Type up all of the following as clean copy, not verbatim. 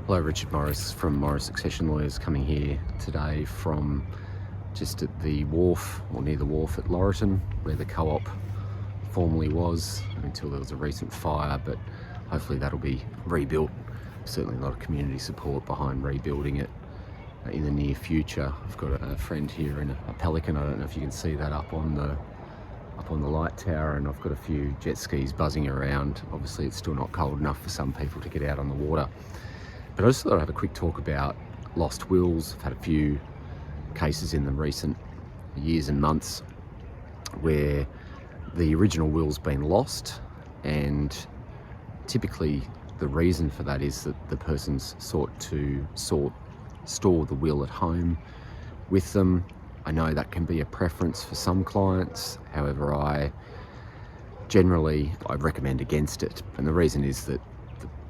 Hello, Richard Morris from Morris Succession Lawyers, coming here today from just at the wharf, or near the wharf at Laurieton, where the co-op formerly was until there was a recent fire, but hopefully that'll be rebuilt. Certainly a lot of community support behind rebuilding it in the near future. I've got a friend here in a Pelican. I don't know if you can see that up on the light tower, and I've got a few jet skis buzzing around. Obviously it's still not cold enough for some people to get out on the water. But I just thought I'd have a quick talk about lost wills. I've had a few cases in the recent years and months where the original will's been lost, and typically the reason for that is that the person's sought to store the will at home with them. I know that can be a preference for some clients, however I recommend against it, and the reason is that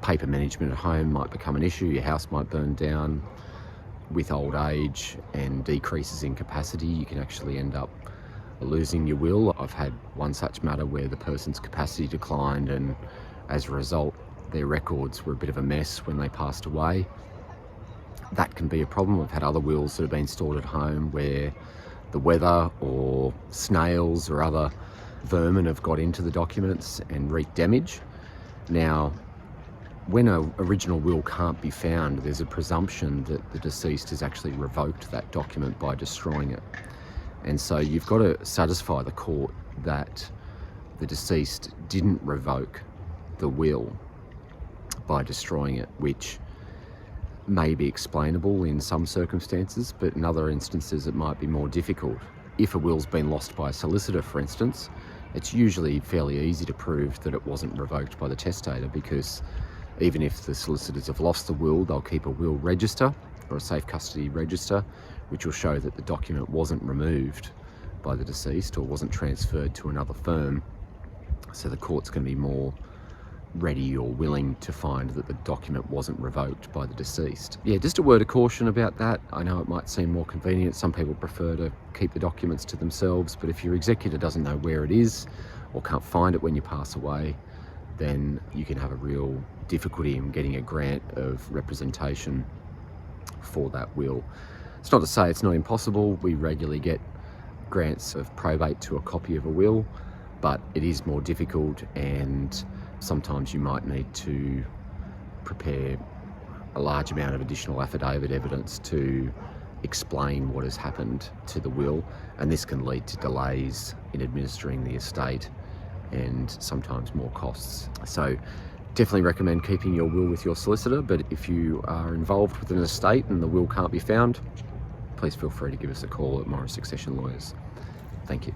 paper management at home might become an issue. Your house might burn down. With old age and decreases in capacity, you can actually end up losing your will. I've had one such matter where the person's capacity declined, and as a result their records were a bit of a mess when they passed away. That can be a problem. I've had other wills that have been stored at home where the weather or snails or other vermin have got into the documents and wreaked damage. Now, when an original will can't be found, there's a presumption that the deceased has actually revoked that document by destroying it. And so you've got to satisfy the court that the deceased didn't revoke the will by destroying it, which may be explainable in some circumstances, but in other instances it might be more difficult. If a will's been lost by a solicitor, for instance, it's usually fairly easy to prove that it wasn't revoked by the testator, because even if the solicitors have lost the will, they'll keep a will register or a safe custody register, which will show that the document wasn't removed by the deceased or wasn't transferred to another firm. So the court's going to be more ready or willing to find that the document wasn't revoked by the deceased. Yeah, just a word of caution about that. I know it might seem more convenient. Some people prefer to keep the documents to themselves, but if your executor doesn't know where it is or can't find it when you pass away, then you can have a real difficulty in getting a grant of representation for that will. It's not to say it's not impossible. We regularly get grants of probate to a copy of a will, but it is more difficult, and sometimes you might need to prepare a large amount of additional affidavit evidence to explain what has happened to the will, and this can lead to delays in administering the estate and sometimes more costs. So definitely recommend keeping your will with your solicitor, but if you are involved with an estate and the will can't be found, please feel free to give us a call at Morris Succession Lawyers. Thank you.